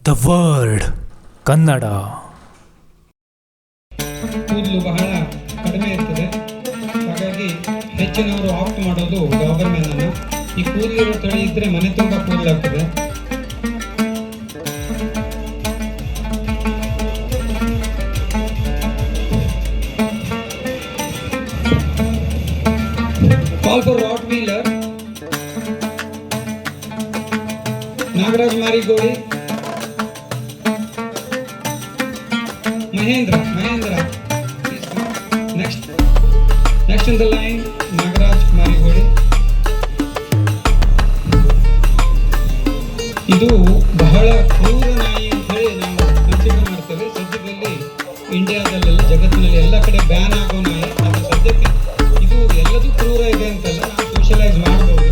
The word Kannada. ಕೂದಲು ಬಹಳ ಕಡಿಮೆ ಇರ್ತದೆ, ಹಾಗಾಗಿ ಹೆಚ್ಚಿನವರು ಆಪ್ಟ್ ಮಾಡೋದು ಡಾಬರ್ಮೆನ್ ಅನ್ನು. ಈ ಕೂದಲಿರೋ ತಳಿ ಇದ್ರೆ ಮನೆ ತುಂಬ ಕೂದಲಾಗ್ತದೆ. Call for rottweiler, Nagaraj Marigoli, Mahendra. Next in the line, Nagaraj Marigoli. ಇದು ಬಹಳ ಕ್ರೂರ ನಾಯಿ ಅಂತ ಹೇಳಿ ನಾವು ಕನ್ಸಿಡರ್ ಮಾಡ್ತೇವೆ. ಸದ್ಯದಲ್ಲಿ ಇಂಡಿಯಾದಲ್ಲೆಲ್ಲ ಜಗತ್ತಿನಲ್ಲಿ ಎಲ್ಲ ಕಡೆ ಬ್ಯಾನ್ ಆಗೋ ನಾಯಿ. ಅದು ಸದ್ಯಕ್ಕೆ ಇದು ಎಲ್ಲದೂ ಕ್ರೂರ ಇದೆ ಅಂತಲ್ಲ, ನಾವು ಸೋಷಿಯಲೈಸ್ ಮಾಡಬಹುದು.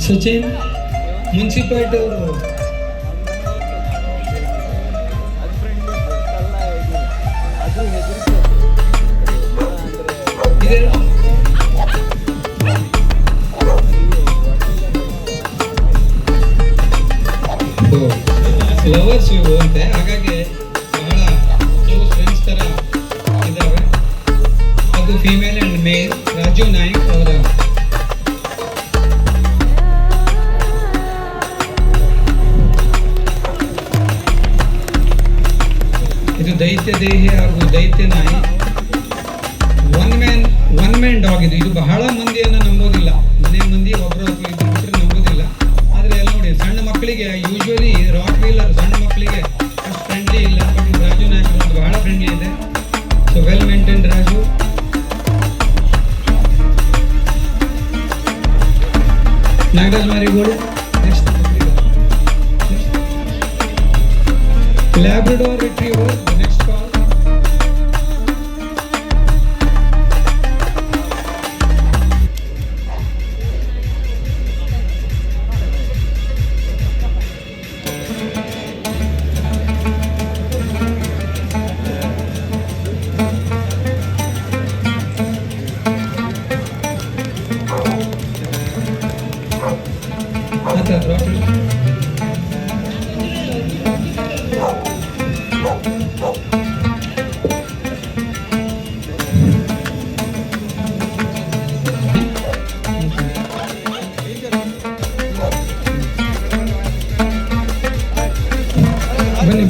ಸಚಿನ್ ಮುನ್ಸಿಪಾಲಿಟಿ ಅವರು ಲವರ್ಸ್ ಇವು ಅಂತೆ, ಹಾಗಾಗಿ ಬಹಳ ಕ್ಲೋಸ್ ಫ್ರೆಂಡ್ಸ್ ತರ ಇದ್ದಾವೆ. ಅದು ಫೀಮೇಲ್ ಅಂಡ್ ಮೇಲ್. ರಾಜೀವ್ ನಾಯ್ಕ್ ಅವರ ಇದು ದೈತ್ಯ ದೇಹಿ ಹಾಗೂ ದೈತ್ಯ ನಾಯಿ. ಒನ್ ಮ್ಯಾನ್ ಡಾಗ್ ಇದು. ಇದು ಬಹಳ ಮಂದಿಯನ್ನು ನಂಬೋದಿಲ್ಲ, ಮನೆ ಮಂದಿ ಒಬ್ಬರು ಅಥವಾ ಇಬ್ಬರು ಬಿಟ್ಟರೆ ನಂಬೋದಿಲ್ಲ. ಆದರೆ ಎಲ್ಲ ನೋಡಿ, ಸಣ್ಣ ಮಕ್ಕಳಿಗೆ ಯೂಶ್ವಲಿ ರಾಟ್ ವೀಲರ್ ಸಣ್ಣ ಮಕ್ಕಳಿಗೆ ಅಷ್ಟು ಫ್ರೆಂಡ್ಲಿ ಇಲ್ಲ, ಬಟ್ ಇದು ರಾಜು ನಾಯ್ಕ ಒಂದು ಬಹಳ ಫ್ರೆಂಡ್ಲಿ ಇದೆ. So well maintained Raju. Nagaraj Marigoli. Next labrador retriever. Next call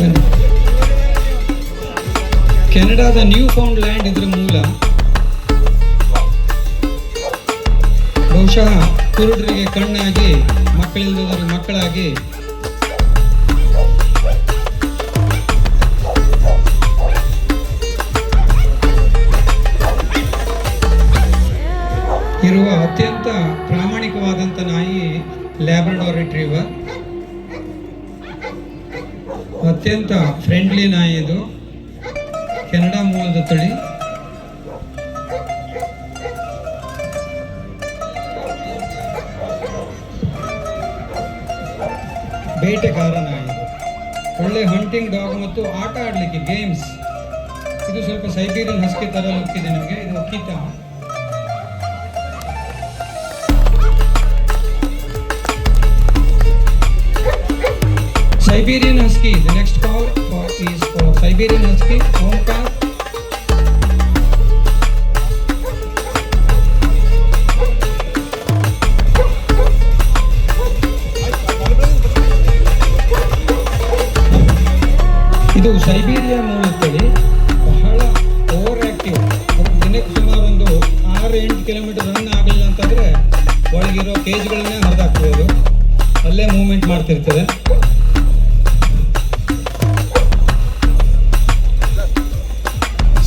ಬನ್ನಿ. ಕೆನಡಾದ ನ್ಯೂ ಫೌಂಡ್ ಲ್ಯಾಂಡ್ ಇದ್ರ ಮೂಲ. ಬಹುಶಃ ಕುರುಡರಿಗೆ ಕಣ್ಣಾಗಿ, ಮಕ್ಕಳಿಲ್ಲದವರಿಗೆ ಮಕ್ಕಳಾಗಿ ಇರುವ ಅತ್ಯಂತ ಪ್ರಾಮಾಣಿಕವಾದಂಥ ನಾಯಿ ಲ್ಯಾಬ್ರಡಾರ್ ರಿಟ್ರೀವರ್. ಅತ್ಯಂತ ಫ್ರೆಂಡ್ಲಿ ನಾಯಿ ಇದು, ಕೆನಡಾ ಮೂಲದ ತಳಿ. ಬೇಟೆಗಾರ ನಾಯಿ ಇದು. ಒಳ್ಳೆ ಹಂಟಿಂಗ್ ಡಾಗ್ ಮತ್ತು ಆಟ ಆಡಲಿಕ್ಕೆ ಗೇಮ್ಸ್. ಇದು ಸ್ವಲ್ಪ ಸೈಬೀರಿಯನ್ ಹಸ್ಕಿ ತರ ಲುಕ್ ಇದೆ ನಿಮಗೆ. ಇದು ಅಕ್ಕಿತ. Siberian Husky. The next call is for Siberian Husky. Omkar. ಇದು ಸೈಬೀರಿಯಾ ಮೂಲ ತಳಿ. ಬಹಳ ಓವರ್ ಆಕ್ಟಿವ್. ದಿನಕ್ಕೆ ಸುಮಾರು ಒಂದು 6-8 ಕಿಲೋಮೀಟರ್ ರನ್ ಆಗಲಿಲ್ಲ ಅಂತಂದ್ರೆ ಒಳಗಿರೋ ಕೇಜ್ಗಳನ್ನೇ ಹರಿದಾಕ್ತದೆ. ಅದು ಅಲ್ಲೇ ಮೂವ್ಮೆಂಟ್ ಮಾಡ್ತಿರ್ತದೆ.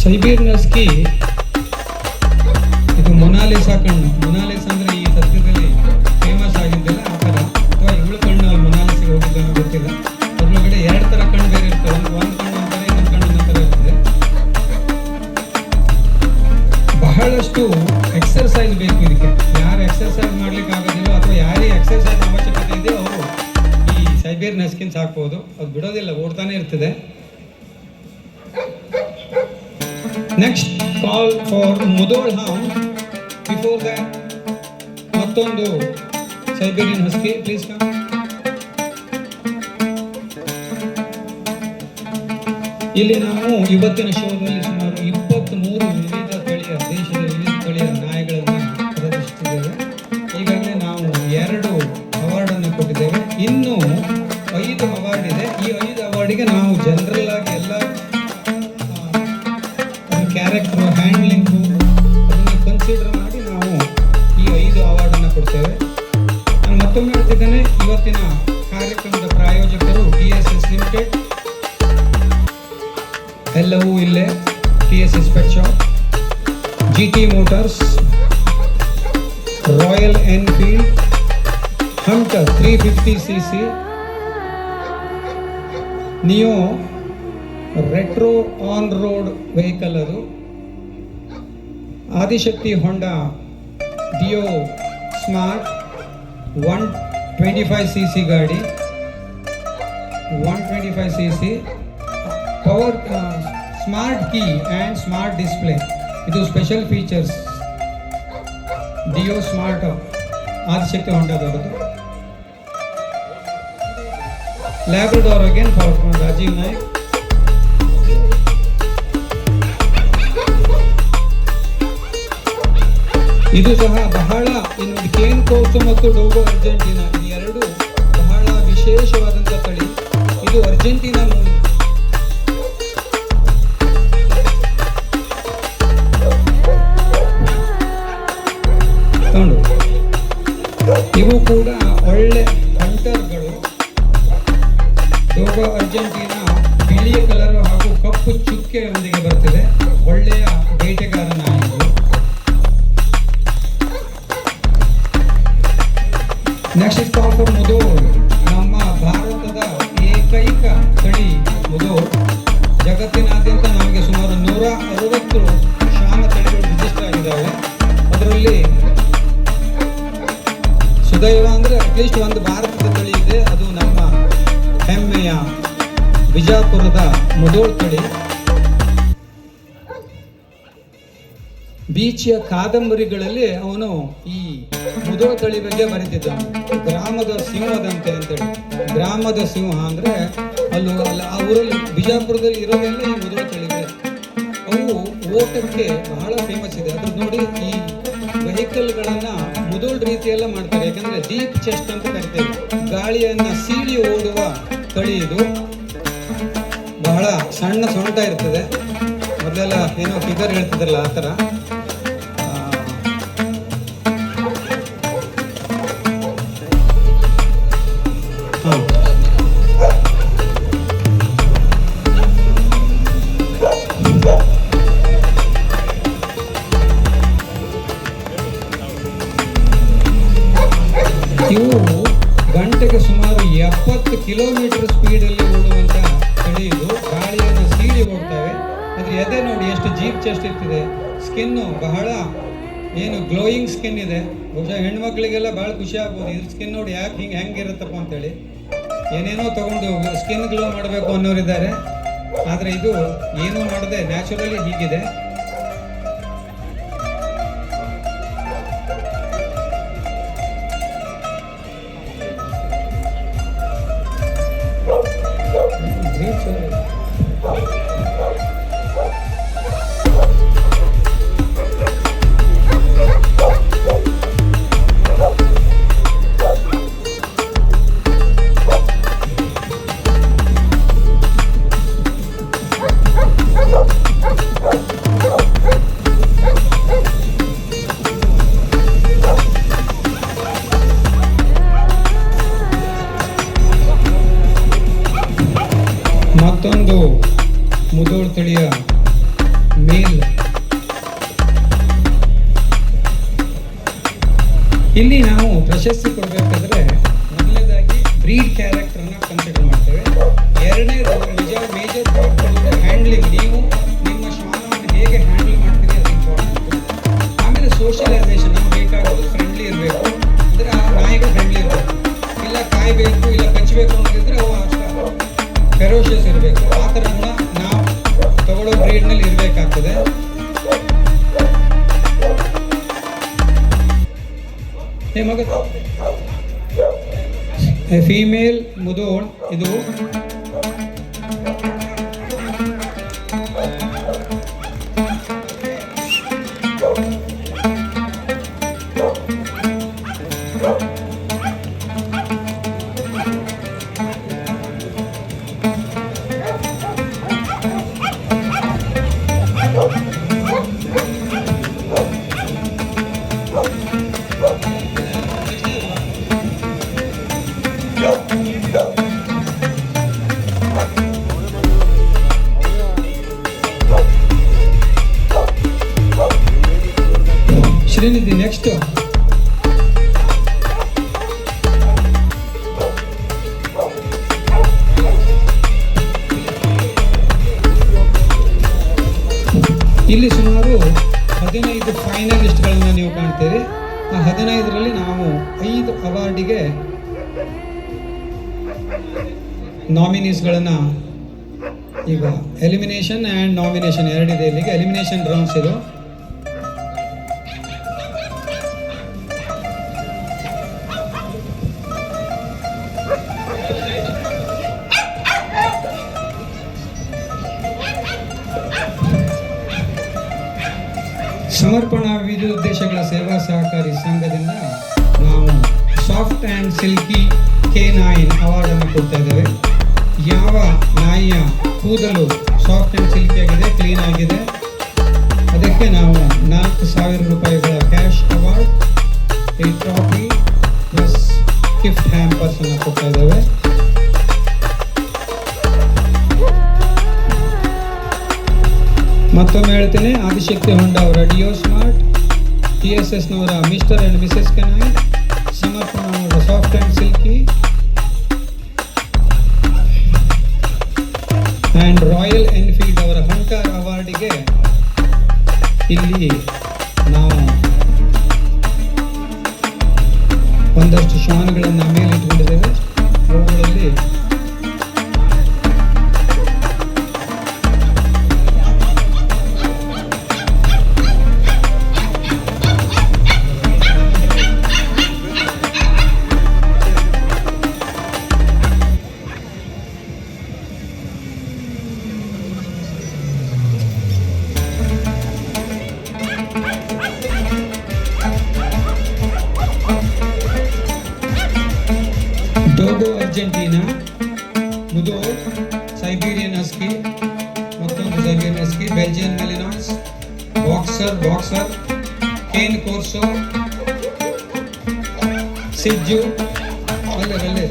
ಸೈಬೀರಿಯನ್ ಹಸ್ಕಿ ಇದು ಮೊನಾಲಿಸಾ ಕಣ್ಣು. ಮೊನಾಲಿಸಾ ಅಂದ್ರೆ ಈ ಸದ್ಯದಲ್ಲಿ ಫೇಮಸ್ ಆಗಿದ್ದಲ್ಲ ಆ ಥರ, ಅಥವಾ ಇವಳು ಕಣ್ಣು ಅಲ್ಲಿ ಮೊನಾಲಿಸಿಗೆ ಹೋಗಿದ್ದು ಗೊತ್ತಿಲ್ಲ. ಅದ್ರೊಳಗಡೆ 2 ಥರ ಕಣ್ಣು ಬೇರೆ ಇರ್ತವೆ. ಒಂದು ಕಣ್ಣು ಅಂತಾರೆ, ಇನ್ನೊಂದು ಕಣ್ಣು ಅಂತಾರೆ ಇರ್ತದೆ. ಒಂದಷ್ಟು ಎಕ್ಸರ್ಸೈಸ್ ಬೇಕು ಇದಕ್ಕೆ. ಯಾರು ಎಕ್ಸರ್ಸೈಸ್ ಮಾಡ್ಲಿಕ್ಕೆ ಆಗೋದಿಲ್ಲ ಅಥವಾ ಯಾರಿಗೆ ಎಕ್ಸರ್ಸೈಸ್ ಅವಶ್ಯಕತೆ ಇದೆಯೋ ಅವರು ಈ ಸೈಬೇರಿಯನ್ ಹಸ್ಕಿನ್ ಸಾಕ್ಬೋದು. ಅದು ಬಿಡೋದಿಲ್ಲ, ಓಡ್ತಾನೆ ಇರ್ತದೆ. Next call for Mudhol hound. Before that ಮತ್ತೊಂದು ಸೈಬೇರಿಯನ್ ಹಸ್ಕಿ, ಪ್ಲೀಸ್ ಕಮ್. ಇಲ್ಲಿ ನಾವು ಇವತ್ತಿನ ಶೋದಲ್ಲಿ ಸುಮಾರು 23 ವಿವಿಧ ತಳಿಯ, ದೇಶದ ವಿವಿಧ ತಳಿಯ ನಾಯಿಗಳನ್ನು ಪ್ರದರ್ಶಿಸಿದ್ದೇವೆ. ಈಗಾಗಲೇ ನಾವು 2 ಅವಾರ್ಡನ್ನು ಕೊಟ್ಟಿದ್ದೇವೆ. ಇನ್ನೂ 5 ಅವಾರ್ಡ್ ಇದೆ. ಈ 5 ಅವಾರ್ಡಿಗೆ ನಾವು ಜನರಲ್ ಆಗಿ ಎಲ್ಲ ಕ್ಯಾರೆಕ್ಟರ್ ಹ್ಯಾಂಡ್ಲಿಂಗು ಅದನ್ನು ಕನ್ಸಿಡರ್ ಮಾಡಿ ನಾವು ಈ 5 ಅವಾರ್ಡನ್ನು ಕೊಡ್ತೇವೆ. ನಾನು ಮತ್ತೊಮ್ಮೆ ಹೇಳ್ತಿದ್ದೇನೆ, ಇವತ್ತಿನ ಕಾರ್ಯಕ್ರಮದ ಪ್ರಾಯೋಜಕರು TSS ಲಿಮಿಟೆಡ್, ಎಲ್ಲವೂ ಇಲ್ಲೇ, TSS pet shop, GT motors, Royal Enfield, Hunter 350cc, neo retro on road vehicle, ಅದು Adishakti Honda Dio Smart 125cc ಗಾಡಿ, 125cc power smart key and smart display. ಇದು special features Dio Smart Adishakti ಹೊಂಡದವರದು. Labrador again for Rajeev Naik. ಇದು ಸಹ ಬಹಳ, ಇನ್ನು Kane course ಮತ್ತು ಡೋಗೋ Argentina, ಈ 2 ಬಹಳ ವಿಶೇಷವಾದಂಥ ತಳಿ. ಇದು ಅರ್ಜೆಂಟೀನಾ ಮೂಲ. ಇವು ಕೂಡ ಒಳ್ಳೆ ಹಂಟರ್ಗಳು. ಡೋಗೋ ಅರ್ಜೆಂಟೀನಾ ಬಿಳಿಯ ಕಲರ್ ಹಾಗೂ ಕಪ್ಪು ಚುಕ್ಕೆಯೊಂದಿಗೆ ಬರ್ತದೆ. ಒಳ್ಳೆಯ ಬೇಟೆಗಾರ ನಾಯಿಗಳು. Next is call for Mudhol. ನಮ್ಮ ಭಾರತದ ಏಕೈಕ ತಳಿ ಮುಧೋಳ್. ಜಗತ್ತಿನಾದ್ಯಂತ ನಮಗೆ ಸುಮಾರು 160 ಶ್ವಾನ ತಳಿಗಳು ರಿಜಿಸ್ಟರ್ ಆಗಿದ್ದಾವೆ. ಅದರಲ್ಲಿ ಸುದೈವ ಅಂದರೆ ಅಟ್ಲೀಸ್ಟ್ ಒಂದು ಭಾರತದ ತಳಿ ಇದೆ, ಅದು ನಮ್ಮ ಹೆಮ್ಮೆಯ ಬಿಜಾಪುರದ ಮುಧೋಳ್ ತಳಿ. ಬೀಚಿಯ ಕಾದಂಬರಿಗಳಲ್ಲಿ ಅವನು ಈ ಮುಧೋಳ್ ತಳಿ ಬಗ್ಗೆ ಬರೆದಿದ್ದಾನೆ. ಗ್ರಾಮದ ಸಿಂಹದಂತೆ ಅಂತೇಳಿ. ಗ್ರಾಮದ ಸಿಂಹ ಅಂದರೆ ಆ ಊರಲ್ಲಿ ಬಿಜಾಪುರದಲ್ಲಿ ಇರೋದೆಲ್ಲ ಈ ಮುಧೋಳ್ ತಳಿಗಳೇ. ಅವು ಓಟಕ್ಕೆ ಬಹಳ ಫೇಮಸ್ ಇದೆ. ಅದ್ರ ನೋಡಿ, ಈ ವೆಹಿಕಲ್ಗಳನ್ನು ಮುಧೋಳ್ ರೀತಿಯೆಲ್ಲ ಮಾಡ್ತಾರೆ. ಯಾಕಂದರೆ ಡೀಪ್ ಚೆಸ್ಟ್ ಅಂತ ಕರಿತೇವೆ. ಗಾಳಿಯನ್ನು ಸೀಳಿ ಓಡುವ ತಳಿ ಇದು. ಬಹಳ ಸಣ್ಣ ಸೊಂಟ ಇರ್ತದೆ. ಮೊದಲೆಲ್ಲ ಏನೋ ಫಿಗರ್ ಹೇಳ್ತಿದ್ರಲ್ಲ ಆ ಥರ. ಇವು ಗಂಟೆಗೆ ಸುಮಾರು 70 ಕಿಲೋಮೀಟರ್ ಸ್ಪೀಡಲ್ಲಿ ಓಡುವಂಥ ತಳಿ ಇದು. ಗಾಳಿಯನ್ನು ಸೀಳಿ ಓಡ್ತವೆ. ಅದ್ರ ಎದೆ ನೋಡಿ ಎಷ್ಟು ಜೀಪ್ ಚೆಸ್ಟ್ ಇರ್ತಿದೆ. ಸ್ಕಿನ್ನು ಬಹಳ ಏನು ಗ್ಲೋಯಿಂಗ್ ಸ್ಕಿನ್ ಇದೆ. ಬಹುಶಃ ಹೆಣ್ಮಕ್ಳಿಗೆಲ್ಲ ಭಾಳ ಖುಷಿ ಆಗ್ಬೋದು. ಇದ್ರ ಸ್ಕಿನ್ ನೋಡಿ ಯಾಕೆ ಹೆಂಗಿರುತ್ತಪ್ಪ ಅಂತೇಳಿ. ಏನೇನೋ ತಗೊಂಡು ಸ್ಕಿನ್ ಗ್ಲೋ ಮಾಡಬೇಕು ಅನ್ನೋರಿದ್ದಾರೆ. ಆದರೆ ಇದು ಏನೂ ಮಾಡದೆ ನ್ಯಾಚುರಲಿ ಹೀಗಿದೆ. ಮತ್ತೊಂದು ಮುಧೋಳ್ ತಳಿಯ ಮೇಲ್. ಇಲ್ಲಿ ನಾವು ಪ್ರಶಸ್ತಿ ಕೊಡಬೇಕಾದ್ರೆ ಮೊದಲನೇದಾಗಿ ಬ್ರೀಡ್ ಕ್ಯಾರೆಕ್ಟರ್ನ ಕನ್ಸಿಡರ್ ಮಾಡ್ತೇವೆ. ಎರಡನೇದು ಮೇಜರ್ ಪಾರ್ಟ್ ಹ್ಯಾಂಡ್ಲಿಂಗ್. ನೀವು ನಿಮ್ಮ ಶ್ವಾನವನ್ನು ಹೇಗೆ ಹ್ಯಾಂಡಲ್ ಮಾಡ್ತೀರಿ ಅದು ಇಂಪಾರ್ಟೆಂಟ್. ಸ್ಪೀಡ್ನಲ್ಲಿ ಇರಬೇಕಾಗ್ತದೆ. ಮಗ ಫೀಮೇಲ್ ಮುದೋಳ್ ಇದು ಶ್ರೀನಿಧಿ. ನೆಕ್ಸ್ಟ್ ಇಲ್ಲಿ ಸುಮಾರು 15 ಫೈನಲಿಸ್ಟ್ಗಳನ್ನು ನೀವು ಕಾಣ್ತೀರಿ. ಆ 15ರಲ್ಲಿ ನಾವು 5 ಅವಾರ್ಡಿಗೆ ನಾಮಿನೀಸ್ಗಳನ್ನು ಈಗ ಎಲಿಮಿನೇಷನ್ ಆ್ಯಂಡ್ ನಾಮಿನೇಷನ್ ಎರಡಿದೆ. ಇಲ್ಲಿಗೆ ಎಲಿಮಿನೇಷನ್ ರೌಂಡ್ಸ್ ಇದು. ಸಮರ್ಪಣಾ ವಿವಿಧ ಉದ್ದೇಶಗಳ ಸೇವಾ ಸಹಕಾರಿ ಸಂಘದಿಂದ ನಾವು ಸಾಫ್ಟ್ ಆ್ಯಂಡ್ ಸಿಲ್ಕಿ K9 ಅವಾರ್ಡನ್ನು ಕೊಡ್ತಾ ಇದ್ದೇವೆ. ಯಾವ ನಾಯಿಯ ಕೂದಲು ಸಾಫ್ಟ್ ಆ್ಯಂಡ್ ಸಿಲ್ಕಿ ಆಗಿದೆ, ಕ್ಲೀನ್ ಆಗಿದೆ, ಅದಕ್ಕೆ ನಾವು 4,000 ರೂಪಾಯಿಗಳ ಕ್ಯಾಶ್ ಅವಾರ್ಡ್, ಈ ಟ್ರಾಫಿ ಪ್ಲಸ್ ಗಿಫ್ಟ್ ಹ್ಯಾಂಪರ್ಸ್ ಅನ್ನು ಕೊಡ್ತಾ ಇದ್ದೇವೆ. ಮತ್ತೊಮ್ಮೆ ಹೇಳ್ತೇನೆ, ಆದಿಶಕ್ತಿ ಹೊಂಡ ಅವರ ಡಿಯೋ ಸ್ಮಾರ್ಟ್, TSSನವರ mister and missus K9, Samarpana soft and silky and Royal Enfield ಅವರ ಹಂಟರ್ ಅವಾರ್ಡಿಗೆ ಇಲ್ಲಿ ನಾವು ಒಂದಷ್ಟು ಶ್ವಾನ್ಗಳನ್ನು ಮೇಲಿಟ್ಟುಕೊಂಡಿದ್ದೇವೆ. ಅವುಗಳಲ್ಲಿ ಡೋಗೋ ಅರ್ಜೆಂಟೀನಾ, ಮುದೋ ಸೈಬೀರಿಯನ್ ಹಸ್ಕಿ, ಮತ್ತೊಂದು ಸೈಬೀರಿಯನ್ ಹಸ್ಕಿ, ಬೆಲ್ಜಿಯನ್ ಮೆಲಿನಾಯ್ಸ್, ಬಾಕ್ಸರ್, ಕೇನ್ ಕೋರ್ಸೋ, ಸಿಜ್ಜು, ಒಳ್ಳೆ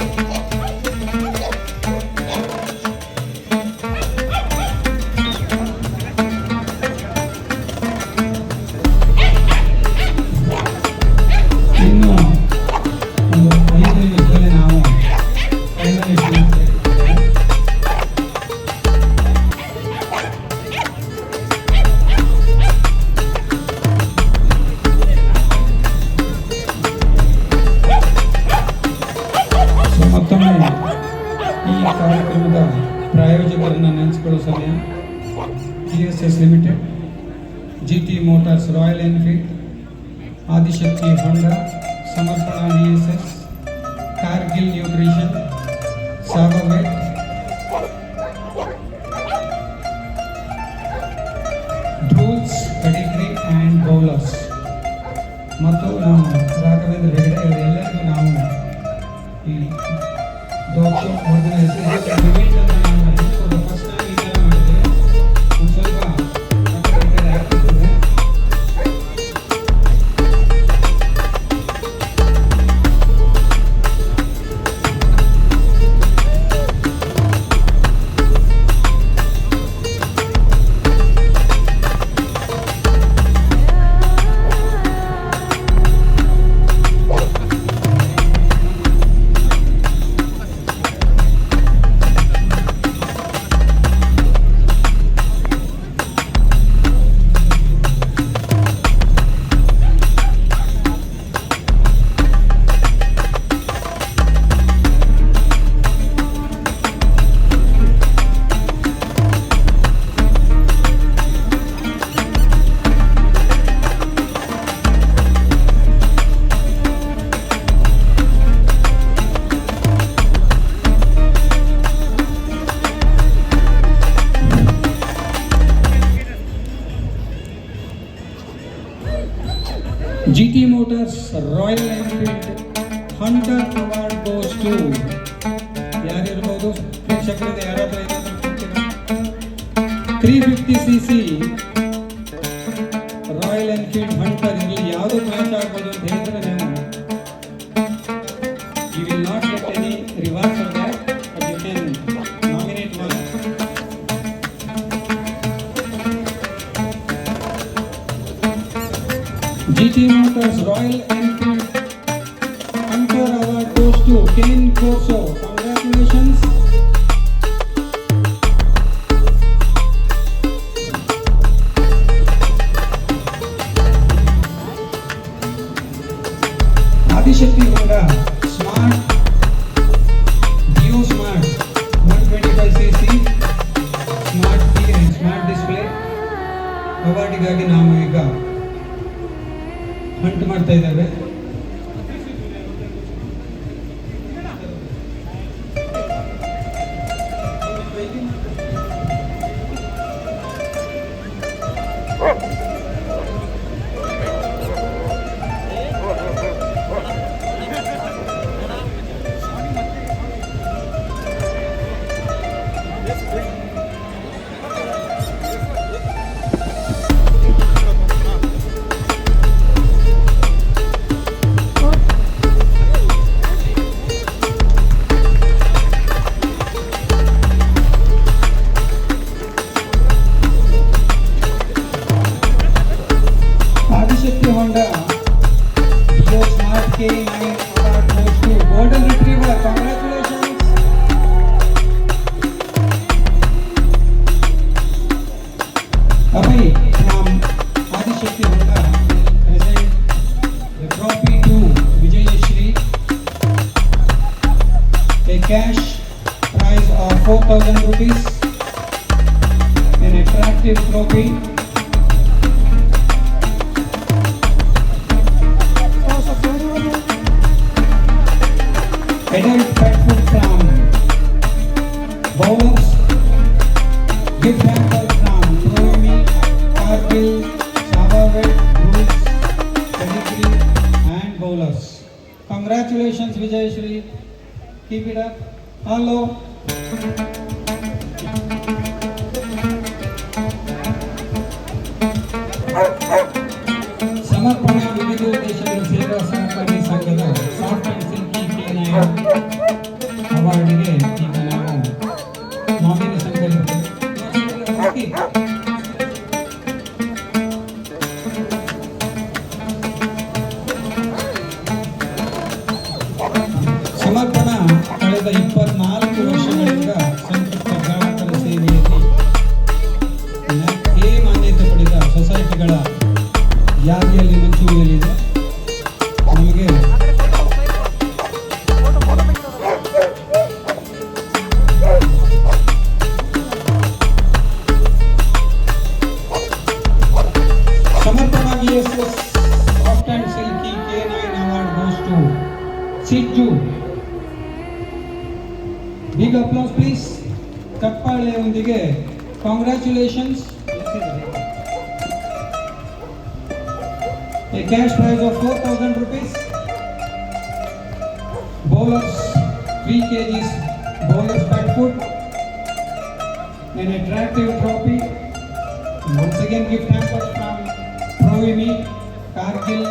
ಇನ್ನು ಒಂದು 5 ನಿಮಿಷದಲ್ಲಿ ನಾವು ಮತ್ತೊಮ್ಮೆ ಈ ಕಾರ್ಯಕ್ರಮದ ಪ್ರಾಯೋಜಕರನ್ನು ನೆನೆಸಿಕೊಳ್ಳುವ ಸಮಯ. TSS limited, GT motors, Royal Enfield, Adishakti Honda, Samarpana VSS, Cargill nutrition, ಸಾಬವೆಟ್, ಡ್ರೂಲ್ಸ್ ಪೆಡಿಗ್ರಿ ಆ್ಯಂಡ್ ಬೌಲರ್ಸ್ ಮತ್ತು ನಾವು ರಾಘವೇಂದ್ರ ಹೆಗಡೆ ಇವರೆಲ್ಲರಿಗೂ ನಾವು ಈ ಡಾಕ್ಟರ್ ಆರ್ಗನೈಸ್ ಫಸ್ಟ್ ಟೈಮ್ ಈ ಥರ ಮಾಡಿದ್ದೇವೆ. ಒಂದು ಸ್ವಲ್ಪ ಆಗ್ತಿರ್ತದೆ. GT Motors Royal Enfield Hunter Award goes to ಯಾರಿರ್ಬೋದು ಪ್ರೇಕ್ಷಕರಿಂದ ಯಾರಾದರೂ ಏನಾದರೂ ಕೊಡ್ತೀರಾ? 350cc ರಾಯಲ್ ಎನ್ಫೀಲ್ಡ್ ಹಂಟರ್ ಇಲ್ಲಿ ಯಾವುದು ಮ್ಯಾಚ್ ಆಗ್ಬೋದು ಅಂತ ಹೇಳಿದ್ರೆ ನೀವು you will not get any reward for that but you can nominate one. GT Motors Royal Enfield Hunter Award goes to Ken Corso. Congratulations. Adishakti Honda Smart Dio Smart 125cc Smart key and Smart display ಅವಾರ್ಡಿಗಾಗಿ ನಾವು ಈಗ Hunt ಮಾಡ್ತಾ ಇದ್ದೇವೆ. Adishakti Honda Dio Smart K9 award goes to Golden Retriever. Congratulations. Abhay from Adishakti Honda will present the trophy to Vijayashri, a cash prize of 4,000 rupees, an attractive trophy. Adult pet food from Bowlers, gift hamper from Promi, Cargill, Savavet, Bruce, Pedigree and Bowlers. Congratulations Vijayashri. Keep it up. Hello. ಸಮರ್ಪಣಾ ವಿವಿಧ ದೇಶಗಳ ಸೇವಾ ಸಹಕಾರಿ ಸಂಘದ soft and silky K9 ಅವಾರ್ಡ್ಗೆ ಈಗ ನಾವು nomination ಕರೀತೀವಿ. ಸಮರ್ಪಣಾ ಕಳೆದ 24 ವರ್ಷಗಳಿಂದ ಸಂತೃಪ್ತ ಗ್ರಾಹಕರ ಸೇವೆಯಲ್ಲಿ ಎ ಮಾನ್ಯತೆ ಪಡೆದ ಸೊಸೈಟಿಗಳ ಯಾದಿಯಲ್ಲಿ ಮುಂಚೂಣಿಯಲ್ಲಿದೆ. ನಮಗೆ ಸಮರ್ಪಣಾ VSS soft and silky K9 award goes to Siju. Big applause please. ಚಪ್ಪಾಳೆಯೊಂದಿಗೆ congratulations. A cash prize of 4,000 rupees. Bowlers 3 kgs Bowlers pet food. An attractive trophy. Once again gift hampers from Promi, Cargill,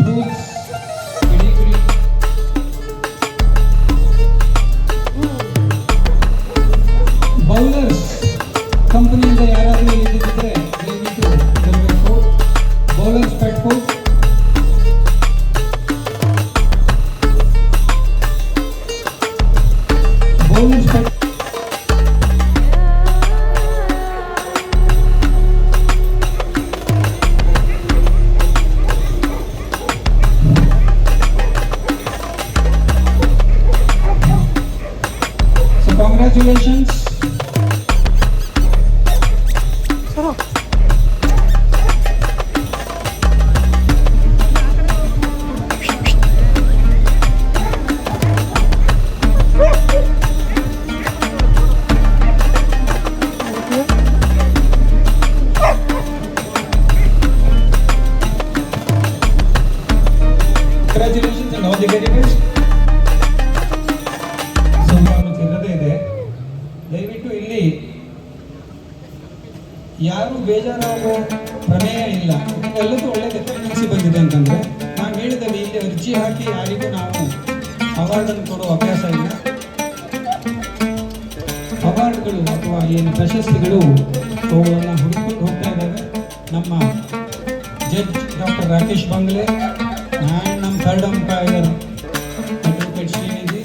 Bruce, Pedigree. Bowlers ಕಂಪನಿಯಿಂದ ಯಾರಾದರೂ ಇಲ್ಲಿದ್ದರೆ ದಯವಿಟ್ಟು ಬರಬೇಕು. Bowlers pet food. Bowlers pet So congratulations. ಬೇಜಾರಾಗೋ ಪ್ರಮೇಯ ಇಲ್ಲ. ಎಲ್ಲದೂ ಒಳ್ಳೆ ಡೆಫಿನೆನ್ಸಿ ಬಂದಿದೆ ಅಂತಂದರೆ ನಾವು ಹೇಳಿದ್ದೇವೆ, ಇಲ್ಲಿ ಅರ್ಜಿ ಹಾಕಿ ಯಾರಿಗೂ ನಾವು ಅವಾರ್ಡನ್ನು ಕೊಡೋ ಅಭ್ಯಾಸ ಇಲ್ಲ. ಅವಾರ್ಡ್ಗಳು ಅಥವಾ ಏನು ಪ್ರಶಸ್ತಿಗಳು ಅವುಗಳನ್ನು ಹುಡುಕೊಂಡು ಹೋಗ್ತಾ ಇದ್ದಾವೆ. ನಮ್ಮ judge doctor Rakesh Bangle and ನಮ್ಮ third umpire advocate Srinidhi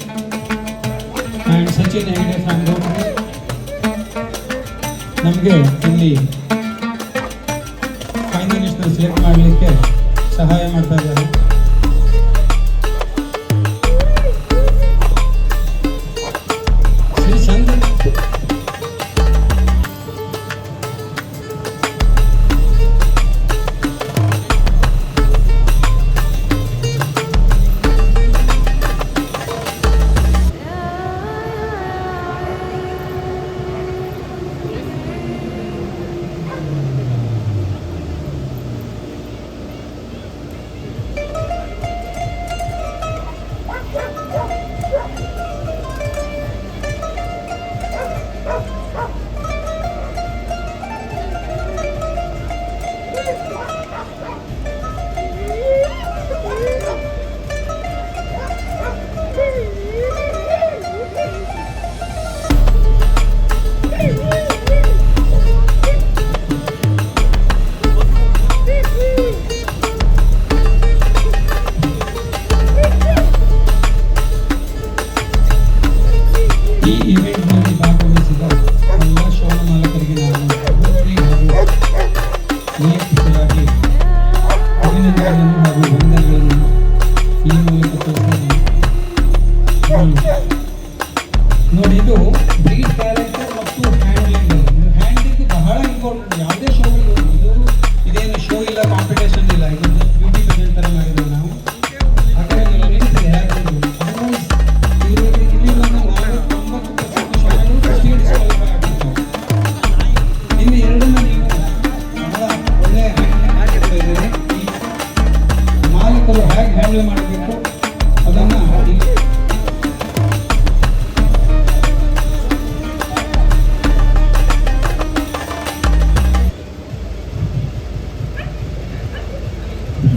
and Sachin Hegde from Rotary ನಮಗೆ ಇಲ್ಲಿ ಫೈನಲಿಸ್ಟ್ನ ಸೆಲೆಕ್ಟ್ ಮಾಡಲಿಕ್ಕೆ ಸಹಾಯ ಮಾಡ್ತಾ ಇದ್ದಾರೆ. ಶ್ರೀ ಚಂದ್ರ ಈ ಇವೆಂಟ್ನಲ್ಲಿ ಭಾಗವಹಿಸಿದ ಎಲ್ಲ ಶೋನ ಮಾಲಕರಿಗೆ ನಾನು ವೈಯಕ್ತಿಕವಾಗಿ ಅಭಿನಂದನೆಗಳನ್ನು ಹಾಗೂ ವಂದನೆಗಳನ್ನು ಈ ಮೂಲಕ ತೋರಿಸ್ತೀನಿ. ನೋಡಿ, ಇದು ಬ್ರೀಡ್ ಕ್ಯಾರೆಕ್ಟರ್ ಮತ್ತು ಹ್ಯಾಂಡ್ಲಿಂಗ್. ಹ್ಯಾಂಡ್ಲಿಂಗ್ ಬಹಳ ಇಂಪಾರ್ಟೆಂಟ್. ಯಾವುದೇ ಶೋಗಳು ಇದೇನು ಶೋ ಇಲ್ಲ, ಕಾಂಪಿಟೇಷನ್ ಇಲ್ಲ, ಇದು ಬ್ಯೂಟಿ ಪೆಜೆಂಟ್ ಥರ ಮಾಡಿದ್ರು ನಾವು. ಆ ಕಡೆ ನಿಲ್ತಿದೆ ಯಾರು ಅದರ್ವೈಸ್ ಇಲ್ಲಿ ಬಂದ 90% ಶೋಗಳು ಫಸ್ಟಿಗೆ ಡಿಸ್ಕ್ವಾಲಿಫೈ ಆಗ್ತಿರ್ತವೆ. ಇನ್ನು ಎರಡನ್ನ ನೀವು ಬಹಳ ಒಳ್ಳೆಯ ಹ್ಯಾಂಡ್ಲಿಂಗ್ ಇದ್ದಾರೆ. ಈ ಮಾಲಕರು ಹೇಗೆ ಹ್ಯಾಂಡಲ್ ಮಾಡಬೇಕು ಅದನ್ನು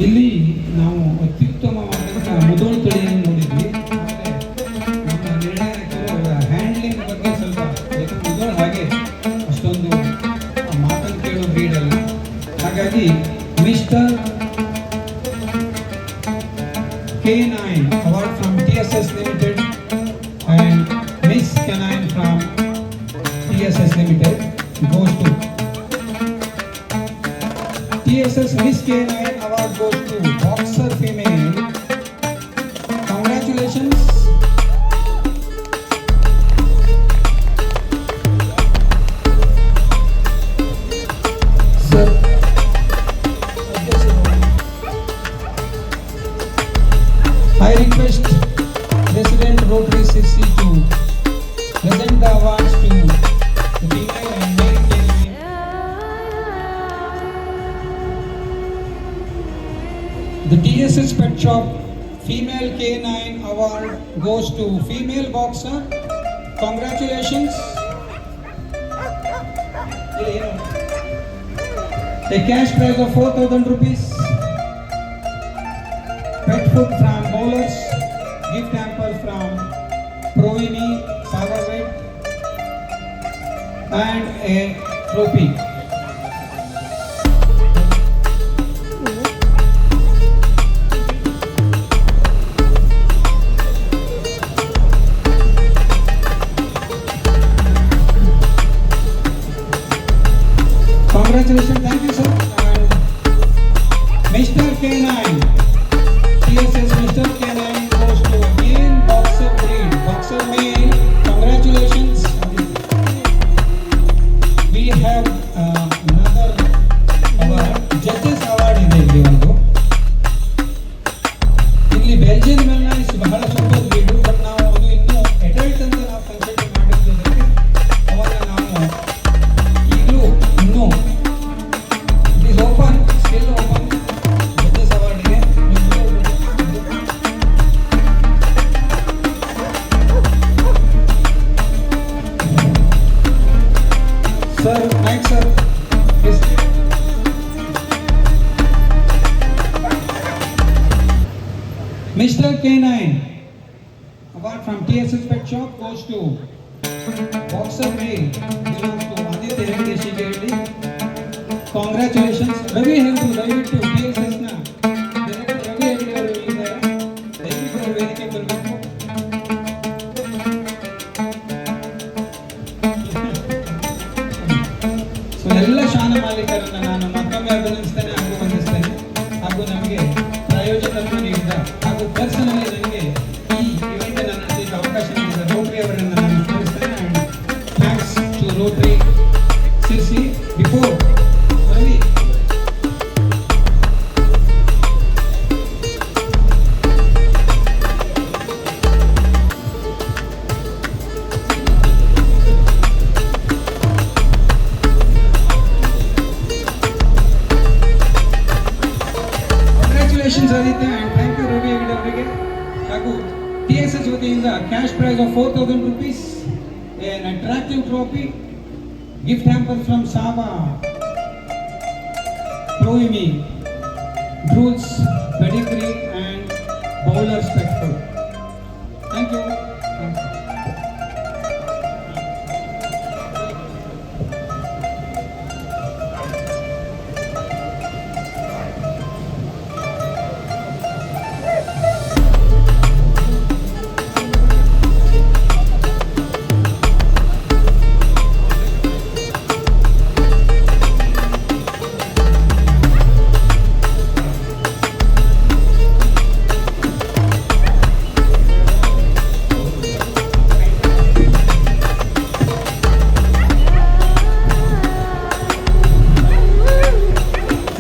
ಇಲ್ಲಿ ನಾವು ಅತ್ಯುತ್ತಮವಾದಂಥ ಮುದೋಳು ತಳಿಯನ್ನು ನೋಡಿದ್ವಿ. ಆದರೆ ನಮ್ಮ ನಿರ್ಣಾಯಕರು ಹ್ಯಾಂಡ್ಲಿಂಗ್ ಬಗ್ಗೆ ಸ್ವಲ್ಪ, ಯಾಕಂದ್ರೆ ಮುದೋಳು ಹಾಗೆ ಅಷ್ಟೊಂದು ಮಾತನ್ನು ಕೇಳೋ ಬ್ರೀಡ್ ಅಲ್ಲ. ಹಾಗಾಗಿ mister K9 award from TSS Limited and Miss Canine from TSS Limited goes to TSS Miss K9 award goes to boxer female. Congratulations. Sir, I request President Rotary Sirsi to present the awards to the female and male canine. The TSS Pet Shop Female Canine Award goes to female boxer. Congratulations. A cash prize of 4,000 rupees. Pet food from Bowlers. Gift hamper from Provini Savavet. And a trophy. Congratulations, thank you sir. And Mr. K9, TSS Mr. K9 goes to again boxer breed, boxer male. Congratulations. We have Mr. K9, award from TSS Pet Shop goes to Boxer Male, belongs to Aditya Hegde Shigerdi. Congratulations. Ravi Heldu, ದಯವಿಟ್ಟು TSS ನ director Ravi Hegde ಅವರು ಇಲ್ಲಿದ್ದಾರೆ. ದಯವಿಟ್ಟು ಅವರು ವೇದಿಕೆ ಬರಬೇಕು. So ಎಲ್ಲ ಶಾನ ಮಾಲೀಕರನ್ನ ನಾನು ಮತ್ತೊಮ್ಮೆ ಅಭಿನಂದಿಸ್ತೇನೆ ಹಾಗೂ ವಂದಿಸ್ತೇನೆ. ಹಾಗೂ ನಮಗೆ ಪ್ರಾಯೋಜಕತ್ವ ನೀಡಿದ ಹಾಗೂ ಪರ್ಸನಲಿ ನನಗೆ ಈ ಇವೆಂಟ್ ನಡೆಸಲಿಕ್ಕೆ ಅವಕಾಶ ನೀಡಿದ ರೋಟರಿ ಅವರನ್ನು ನಾನು ಸ್ಮರಿಸ್ತೇನೆ. Thanks to Rotary Sirsi. Before Ravi Aditya and thank you Ravi Hegde ಅವರಿಗೆ. ಹಾಗೂ TSS ವತಿಯಿಂದ cash prize of 4,000 rupees, an attractive trophy, gift hamper from Saba, Proimi, Drools, Pedigree and Bowler Spectrum. Thank you.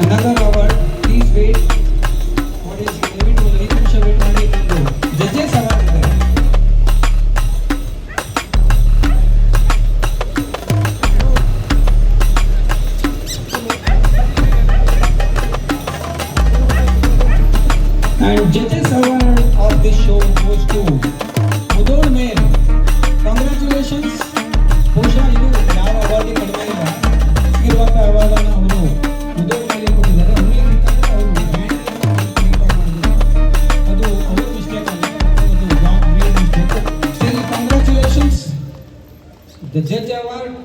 Another award, please wait. What is David? ಒಂದು 5 ನಿಮಿಷ wait ಮಾಡಿ. ಒಂದು judges award ಇದೆ. And judges award of this show goes to Mudol Male. Congratulations. ಬಹುಶಃ ಇದು ಯಾವ award ಕಡಿಮೆ ಇಲ್ಲ. ಇರುವಂತಹ ಅವಾರ್ಡ್ ಅನ್ನು ಅವರು ಮುದೋಳ್ ಮೇಲೆ ಕೊಟ್ಟಿದ್ದಾರೆ. ಅವರಿಗೆ ಅವರು ಅದು ಅವ್ರ ಮಿಸ್ಟೇಕ್ ಅಲ್ಲ, ಅದು job real mistake. Still congratulations. The judge award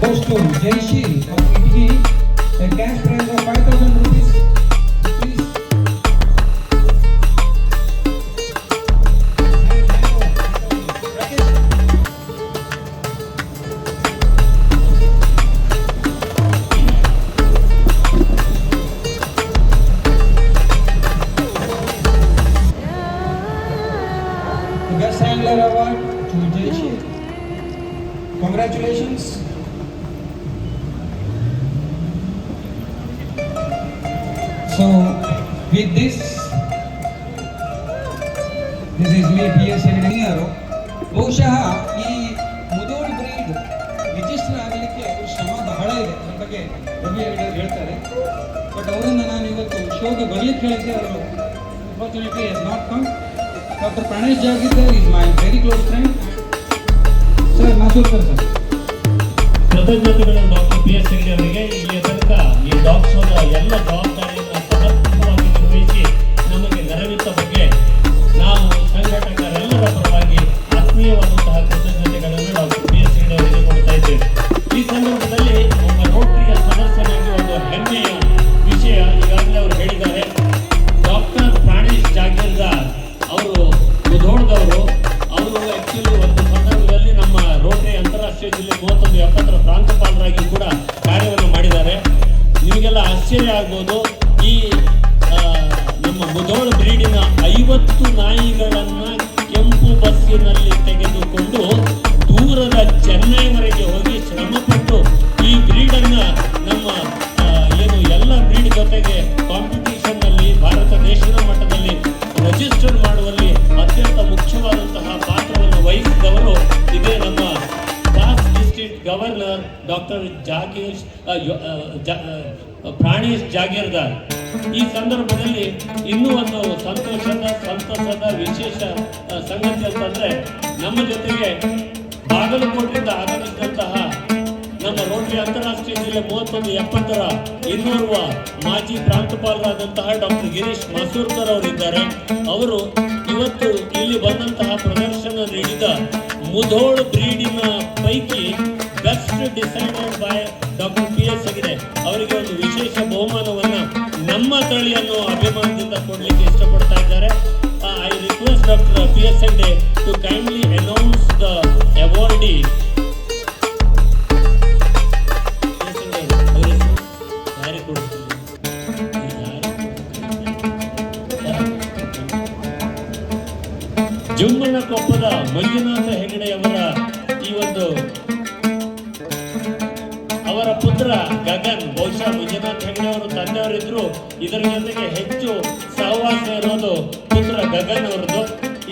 goes to Jayshi of Italy, a cash prize of 5,000 rupees. Please. Rakesh. The Best Handler Award to Jayshi. Congratulations. So with this is me PS Engineer. ಬಹುಶಃ ಈ Mudhol bread register ಆಗಲಿಕ್ಕೆ ಅವ್ರ ಶ್ರಮ ಬಹಳ ಇದೆ. ಅದ್ರ ಬಗ್ಗೆ ರವಿ ಹೆಗ್ಡೆ ಹೇಳ್ತಾರೆ. ಬಟ್ ಅವರನ್ನು ನಾನು ಇವತ್ತು ಶೋಗೆ ಬರ್ಲಿಕ್ಕೆ ಹೇಳಿದ್ದೆ. ಅವರು unfortunately has not come. Doctor Pranesh Jagirdar is my very close friend. Sir Masurkar sir. ಕೃತಜ್ಞತೆಗಳು ಡಾಕ್ಟರ್ PS ಹೆಗ್ಡೆ ಅವರಿಗೆ. ಇಲ್ಲಿಯ ತನಕ ಈ ಡಾಗ್ ಶೋದ ಎಲ್ಲ ಜವಾಬ್ದಾರಿಯನ್ನು ಸಮರ್ಪಕವಾಗಿ ನಿರ್ವಹಿಸಿ ನಮಗೆ ನೆರವಿದ್ದ ಬಗ್ಗೆ ನಾವು ಸಂಘಟಕರೆಲ್ಲರ ಪರವಾಗಿ ಆತ್ಮೀಯವಾದಂತಹ ಕೃತಜ್ಞತೆಗಳನ್ನು ಡಾಕ್ಟರ್ PS ಹೆಗ್ಡೆ ಅವರಿಗೆ ಕೊಡ್ತಾ ಇದ್ದೇವೆ. ಈ ಸಂದರ್ಭದಲ್ಲಿ ಒಬ್ಬ ರೋಟರಿಯ ಸದಸ್ಯನಾಗಿ ಒಂದು ಹೆಮ್ಮೆಯ ವಿಷಯ ಈಗಾಗಲೇ ಅವರು ಹೇಳಿದ್ದಾರೆ. ಡಾಕ್ಟರ್ ಪ್ರಾಣೇಶ್ ಜಾಗೀರ್ದಾರ್ ಅವರು ಮುಧೋಳದವರು. ಅವರು ಆ್ಯಕ್ಚುಲಿ ಒಂದು ಸಂದರ್ಭದಲ್ಲಿ ನಮ್ಮ ರೋಟರಿ ಅಂತಾರಾಷ್ಟ್ರೀಯ ಜಿಲ್ಲೆ 3170ರ ಪ್ರಾಂಶುಪಾಲರಾಗಿ ಕೂಡ ಕಾರ್ಯವನ್ನು ಮಾಡಿದ್ದಾರೆ. ನಿಮಗೆಲ್ಲ ಆಶ್ಚರ್ಯ ಆಗ್ಬೋದು. ಈ ನಮ್ಮ ಮುಧೋಳ ಬ್ರೀಡಿನ 50 ನಾಯಿಗಳನ್ನು ಕೆಂಪು ಬಸ್ಸಿನಲ್ಲಿ ತೆಗೆದುಕೊಂಡು ದೂರದ ಚೆನ್ನೈವರೆಗೆ ಹೋಗಿ ಶ್ರಮಪಟ್ಟು ಈ ಬ್ರೀಡನ್ನು ನಮ್ಮ ಏನು ಎಲ್ಲ ಬ್ರೀಡ್ ಜೊತೆಗೆ ಕಾಂಪಿಟೇಷನ್ ಡಾಕ್ಟರ್ ಪ್ರಾಣೇಶ್ ಜಾಗೀರ್ದಾರ್. ಈ ಸಂದರ್ಭದಲ್ಲಿ ಇನ್ನೂ ಒಂದು ಸಂತಸದ ವಿಶೇಷ ಸಂಗತಿ ಅಂತಂದ್ರೆ, ನಮ್ಮ ಜೊತೆಗೆ ಬಾಗಲಕೋಟೆಯಿಂದ ಆಗಮಿಸಿದಂತಹ ನಮ್ಮ ರೋಟರಿ ಅಂತಾರಾಷ್ಟ್ರೀಯ ಜಿಲ್ಲೆ 3170ರ ಇನ್ನೋರ್ವ ಮಾಜಿ ಪ್ರಾಂಶುಪಾಲರಾದಂತಹ ಡಾಕ್ಟರ್ ಗಿರೀಶ್ ಮಾಸೂರ್ಕರ್ ಅವರಿದ್ದಾರೆ. ಅವರು ಇವತ್ತು ಇಲ್ಲಿ ಬಂದಂತಹ ಪ್ರದರ್ಶನ ನೀಡಿದ ಮುಧೋಳ್ ಬ್ರೀಡಿನ ಪೈಕಿ best decided by doctor PS Hegde ಅವರಿಗೆ ಒಂದು ವಿಶೇಷ ಬಹುಮಾನವನ್ನು ನಮ್ಮ ತಳಿಯನ್ನು ಅಭಿಮಾನದಿಂದ ಕೊಡಲಿಕ್ಕೆ ಇಷ್ಟಪಡ್ತಾ ಇದ್ದಾರೆ. I request doctor PS Hegde to kindly announce the awardee. ಜುಮ್ಮನಕೊಪ್ಪದ ಮಂಜುನಾಥ ಹೆಗಡೆಯವರ ಈ ಒಂದು ಅವರ ಪುತ್ರ ಗಗನ್, ಬಹುಶಃ ಮಂಜುನಾಥ ಹೆಗಡೆ ಅವರು ತಂದೆಯವರಿದ್ರು, ಇದರ ಜೊತೆಗೆ ಹೆಚ್ಚು ಸಹವಾಸ ಇರೋದು ಪುತ್ರ ಗಗನ್ ಅವರದು.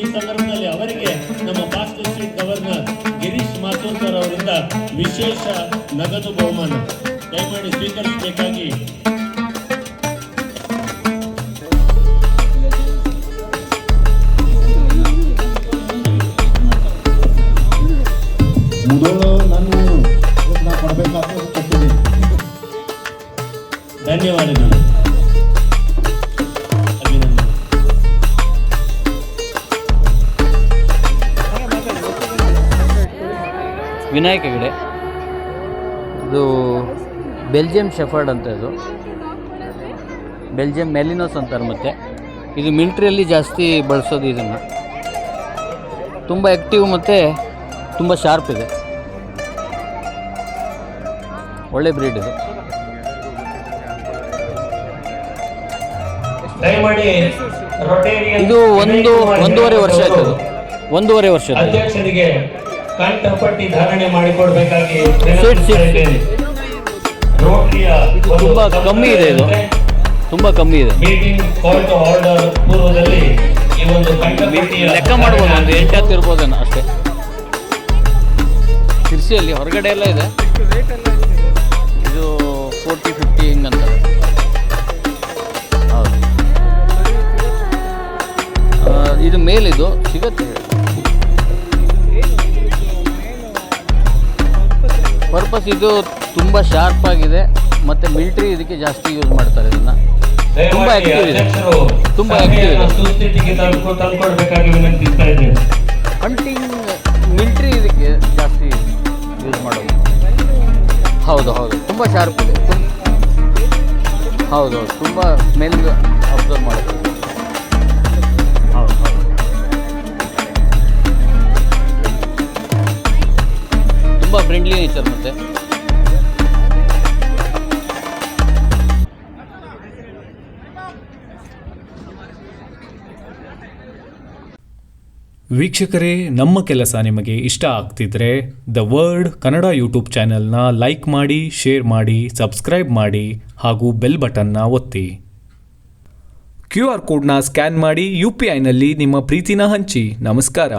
ಈ ಸಂದರ್ಭದಲ್ಲಿ ಅವರಿಗೆ ನಮ್ಮ ಪಾಸ್ಟ್ ಡಿಸ್ಟ್ರಿಕ್ಟ್ ಗವರ್ನರ್ ಗಿರೀಶ್ ಮಾತೂರ್ಕರ್ ಅವರಿಂದ ವಿಶೇಷ ನಗದು ಬಹುಮಾನ ದಯಮಾಡಿ ಸ್ವೀಕರಿಸಬೇಕಾಗಿ ಮುಧೋಳು ನನ್ನ ನಾ ಕೊಡಬೇಕಾದ ಕೊಟ್ಟಿದ್ದೀನಿ. ಧನ್ಯವಾದಗಳು. ಅಭಿನಂದನೆ. ವಿನಾಯಕ್ ಹೆಗ್ಡೆ, ಇದು ಬೆಲ್ಜಿಯಂ ಶೆಫರ್ಡ್ ಅಂತ, ಇದು ಬೆಲ್ಜಿಯಂ ಮೆಲಿನೋಸ್ ಅಂತಾರೆ. ಮತ್ತು ಇದು ಮಿಲ್ಟ್ರಿಯಲ್ಲಿ ಜಾಸ್ತಿ ಬಳಸೋದು. ಇದನ್ನು ತುಂಬ ಆ್ಯಕ್ಟಿವ್ ಮತ್ತು ತುಂಬ ಶಾರ್ಪ್ ಇದೆ, ಒಳ್ಳೆ ಬ್ರೀಡ್ ಇದು. ಇದು ಒಂದೂವರೆ ವರ್ಷ ಆಯ್ತು. ಇದು 1.5 ವರ್ಷ. ಅಧ್ಯಕ್ಷರಿಗೆ ಕಂಠಪಟ್ಟಿ ಧಾರಣೆ ಮಾಡಿಕೊಡ್ಬೇಕಾಗಿ ತುಂಬ ಕಮ್ಮಿ ಇದೆ, ಇದು ತುಂಬ ಕಮ್ಮಿ ಇದೆ. ಮೀಟಿಂಗ್ ಕಾಲ್ ಟು ಆರ್ಡರ್ ಪೂರ್ವದಲ್ಲಿ ಈ ಒಂದು ಕಂಠಪಟ್ಟಿಯ ಲೆಕ್ಕ ಮಾಡ್ಬೋದು, ಒಂದು 8 ಹತ್ತು ಇರ್ಬೋದೇನೋ ಅಷ್ಟೇ. ಶಿರ್ಸಿಯಲ್ಲಿ ಹೊರಗಡೆ ಎಲ್ಲ ಇದೆ. ಇದು 40-50 ಹಿಂಗಂತಾರೆ. ಹೌದು, ಇದು ಮೇಲಿದು ಸಿಗುತ್ತೆ. ಪರ್ಪಸ್ ಇದು ತುಂಬ ಶಾರ್ಪ್ ಆಗಿದೆ ಮತ್ತು ಮಿಲಿಟ್ರಿ ಇದಕ್ಕೆ ಜಾಸ್ತಿ ಯೂಸ್ ಮಾಡ್ತಾರೆ. ಇದನ್ನು ತುಂಬ ಆ್ಯಕ್ಟಿವ್ ಇದೆ, ತುಂಬ ಆ್ಯಕ್ಟಿವ್ ಇದೆ. ಹಂಟಿಂಗ್ ಮಿಲಿಟ್ರಿ ಇದಕ್ಕೆ ಜಾಸ್ತಿ ಯೂಸ್ ಮಾಡೋದು. ಹೌದು, ತುಂಬ ಶಾರ್ಪ್ ಇದೆ. ಹೌದು, ತುಂಬ ಸ್ಮೆಲ್ ಅಬ್ಸರ್ವ್ ಮಾಡೋದು. ಹೌದು, ತುಂಬ ಫ್ರೆಂಡ್ಲಿ ನೇಚರ್. ಮತ್ತು ವೀಕ್ಷಕರೇ, ನಮ್ಮ ಕೆಲಸ ನಿಮಗೆ ಇಷ್ಟ ಆಗ್ತಿದ್ರೆ ದ ವರ್ಡ್ ಕನ್ನಡ ಯೂಟ್ಯೂಬ್ ಚಾನೆಲ್ನ ಲೈಕ್ ಮಾಡಿ, ಶೇರ್ ಮಾಡಿ, ಸಬ್ಸ್ಕ್ರೈಬ್ ಮಾಡಿ ಹಾಗೂ ಬೆಲ್ ಬಟನ್ನ ಒತ್ತಿ. QR ಕೋಡ್ನ ಸ್ಕ್ಯಾನ್ ಮಾಡಿ UPIನಲ್ಲಿ ನಿಮ್ಮ ಪ್ರೀತಿನ ಹಂಚಿ. ನಮಸ್ಕಾರ.